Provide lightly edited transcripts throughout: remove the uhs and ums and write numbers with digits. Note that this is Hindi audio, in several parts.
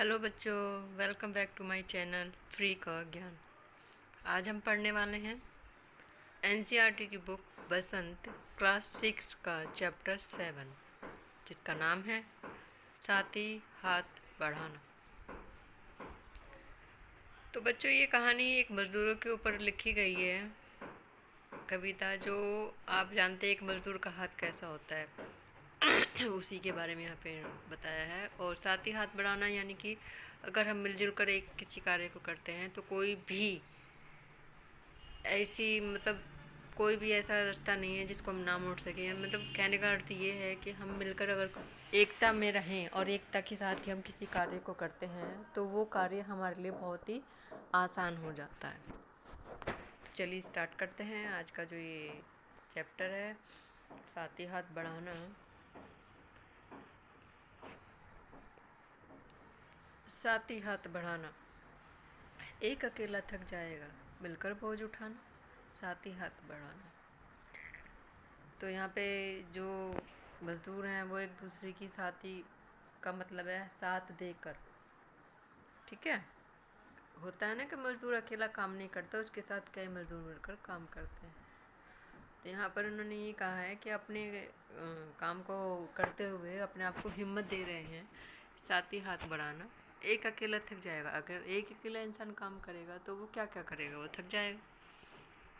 हेलो बच्चों, welcome back to my channel free का ज्ञान। आज हम पढ़ने वाले हैं एनसीईआरटी की बुक बसंत क्लास 6 का चैप्टर 7, जिसका नाम है साथी हाथ बढ़ाना। तो बच्चों, ये कहानी एक मज़दूरों के ऊपर लिखी गई है, कविता। जो आप जानते हैं एक मज़दूर का हाथ कैसा होता है उसी के बारे में यहाँ पे बताया है। और साथ ही हाथ बढ़ाना यानी कि अगर हम मिलजुल कर एक किसी कार्य को करते हैं तो कोई भी कोई भी ऐसा रास्ता नहीं है जिसको हम ना मोड़ सकें। मतलब कहने का अर्थ ये है कि हम मिलकर अगर एकता में रहें और एकता के साथ ही हम किसी कार्य को करते हैं तो वो कार्य हमारे लिए बहुत ही आसान हो जाता है। तो चलिए स्टार्ट करते हैं आज का जो ये चैप्टर है, साथ ही हाथ बढ़ाना। साथ ही हाथ बढ़ाना, एक अकेला थक जाएगा, मिलकर बोझ उठाना, साथ ही हाथ बढ़ाना। तो यहाँ पे जो मज़दूर हैं वो एक दूसरे की साथी का मतलब है साथ देकर। ठीक है, होता है ना कि मज़दूर अकेला काम नहीं करता, उसके साथ कई मज़दूर मिलकर काम करते हैं। तो यहाँ पर उन्होंने ये कहा है कि अपने काम को करते हुए अपने आप को हिम्मत दे रहे हैं। साथ ही हाथ बढ़ाना, एक अकेला थक जाएगा। अगर एक अकेला इंसान काम करेगा तो वो क्या क्या करेगा, वो थक जाएगा।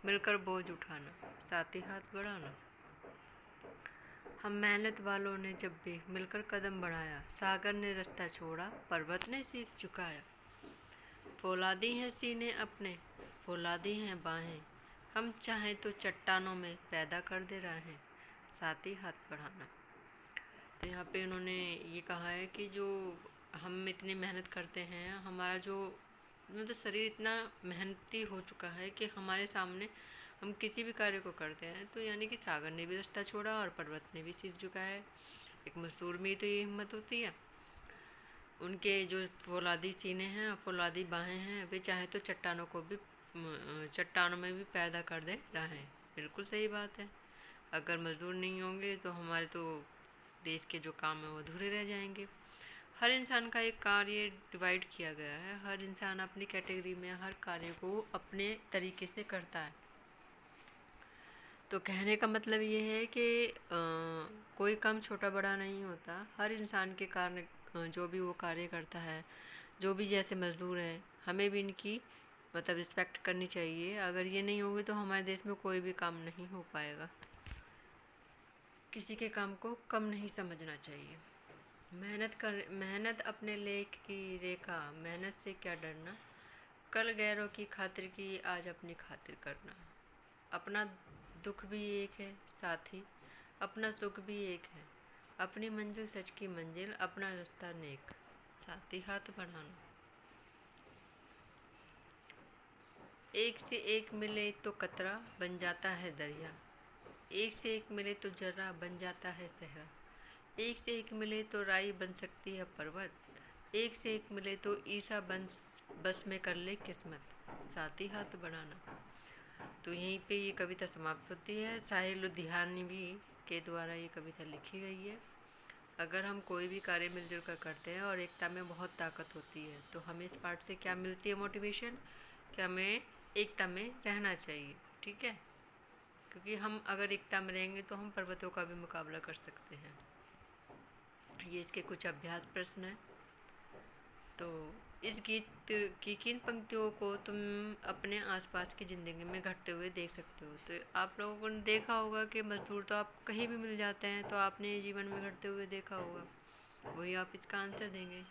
मिलकर बोझ उठाना, साथ ही हाथ बढ़ाना। हम मेहनत वालों ने जब भी मिलकर कदम बढ़ाया, सागर ने रास्ता छोड़ा, पर्वत ने शीश झुकाया। फौलादी हैं सीने अपने, फौलादी हैं बाहें, हम चाहें तो चट्टानों में पैदा कर दे रहे हैं, साथ ही हाथ बढ़ाना। तो यहाँ पे उन्होंने ये कहा है कि जो हम इतनी मेहनत करते हैं, हमारा जो मतलब शरीर इतना मेहनती हो चुका है कि हमारे सामने हम किसी भी कार्य को करते हैं तो यानी कि सागर ने भी रास्ता छोड़ा और पर्वत ने भी सिर झुकाया है। एक मजदूर में ही तो ये हिम्मत होती है। उनके जो फौलादी सीने हैं, फौलादी बाहें हैं, वे चाहे तो चट्टानों में भी पैदा कर दे रहे हैं। बिल्कुल सही बात है। अगर मजदूर नहीं होंगे तो हमारे तो देश के जो काम है वो अधूरे रह जाएंगे। हर इंसान का एक कार्य डिवाइड किया गया है। हर इंसान अपनी कैटेगरी में हर कार्य को अपने तरीके से करता है। तो कहने का मतलब ये है कि कोई कम छोटा बड़ा नहीं होता। हर इंसान के कारण जो भी वो कार्य करता है, जो भी जैसे मज़दूर हैं, हमें भी इनकी मतलब रिस्पेक्ट करनी चाहिए। अगर ये नहीं होगी तो हमारे देश में कोई भी काम नहीं हो पाएगा। किसी के काम को कम नहीं समझना चाहिए। मेहनत अपने लेख की रेखा, मेहनत से क्या डरना, कल गैरों की खातिर की आज अपनी खातिर करना। अपना दुख भी एक है साथी, अपना सुख भी एक है, अपनी मंजिल सच की मंजिल, अपना रास्ता नेक, साथ ही हाथ बढ़ाना। एक से एक मिले तो कतरा बन जाता है दरिया, एक से एक मिले तो जर्रा बन जाता है सहरा, एक से एक मिले तो राई बन सकती है पर्वत, एक से एक मिले तो ईसा बस में कर ले किस्मत, साथ ही हाथ बढ़ाना। तो यहीं पे ये कविता समाप्त होती है। साहिर लुधियानवी के द्वारा ये कविता लिखी गई है। अगर हम कोई भी कार्य मिलजुल कर करते हैं और एकता में बहुत ताकत होती है, तो हमें इस पार्ट से क्या मिलती है मोटिवेशन, कि हमें एकता में रहना चाहिए। ठीक है, क्योंकि हम अगर एकता में रहेंगे तो हम पर्वतों का भी मुकाबला कर सकते हैं। ये इसके कुछ अभ्यास प्रश्न हैं। तो इस गीत की किन पंक्तियों को तुम अपने आसपास की ज़िंदगी में घटते हुए देख सकते हो। तो आप लोगों ने देखा होगा कि मज़दूर तो आप कहीं भी मिल जाते हैं, तो आपने जीवन में घटते हुए देखा होगा, वही आप इसका आंसर देंगे।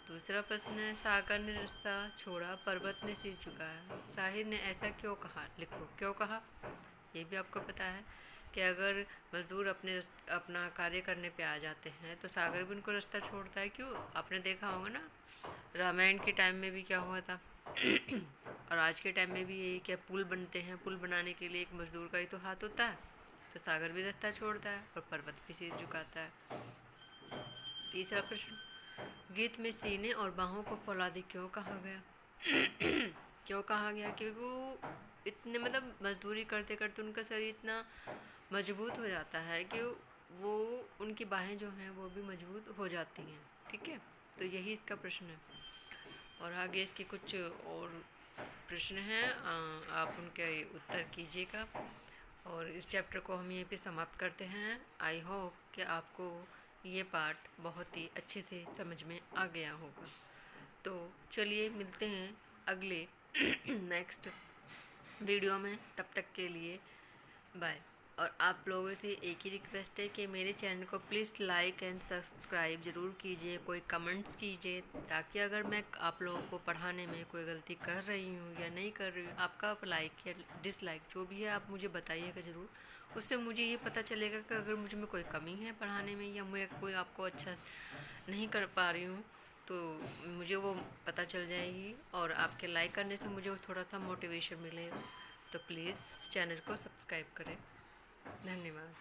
दूसरा प्रश्न है, सागर ने रास्ता छोड़ा, पर्वत ने सिर झुकाया। साहिर ने ऐसा क्यों कहा, लिखो क्यों कहा। ये भी आपको पता है कि अगर मज़दूर अपना कार्य करने पे आ जाते हैं तो सागर भी उनको रास्ता छोड़ता है। क्यों, आपने देखा होगा ना, रामायण के टाइम में भी क्या हुआ था और आज के टाइम में भी यही, क्या पुल बनते हैं, पुल बनाने के लिए एक मज़दूर का ही तो हाथ होता है। तो सागर भी रास्ता छोड़ता है और पर्वत भी सिर झुकाता है। तीसरा प्रश्न, गीत में सीने और बाहों को फौलादी क्यों कहा गया क्यों कहा गया, क्योंकि वो इतने मतलब मजदूरी करते करते उनका शरीर इतना मजबूत हो जाता है कि वो उनकी बाहें जो हैं वो भी मजबूत हो जाती हैं। ठीक है, तो यही इसका प्रश्न है। और आगे इसके कुछ और प्रश्न हैं, आप उनके उत्तर कीजिएगा। और इस चैप्टर को हम यहीं पे समाप्त करते हैं। आई होप कि आपको ये पार्ट बहुत ही अच्छे से समझ में आ गया होगा। तो चलिए मिलते हैं अगले नेक्स्ट वीडियो में, तब तक के लिए बाय। और आप लोगों से एक ही रिक्वेस्ट है कि मेरे चैनल को प्लीज़ लाइक एंड सब्सक्राइब ज़रूर कीजिए, कोई कमेंट्स कीजिए, ताकि अगर मैं आप लोगों को पढ़ाने में कोई गलती कर रही हूँ या नहीं कर रही हूँ, आपका लाइक या डिसलाइक जो भी है आप मुझे बताइएगा ज़रूर। उससे मुझे ये पता चलेगा कि अगर मुझे में कोई कमी है पढ़ाने में, या मैं कोई आपको अच्छा नहीं कर पा रही हूँ, तो मुझे वो पता चल जाएगी। और आपके लाइक करने से मुझे थोड़ा सा मोटिवेशन मिलेगा। तो प्लीज़ चैनल को सब्सक्राइब करें। धन्यवाद।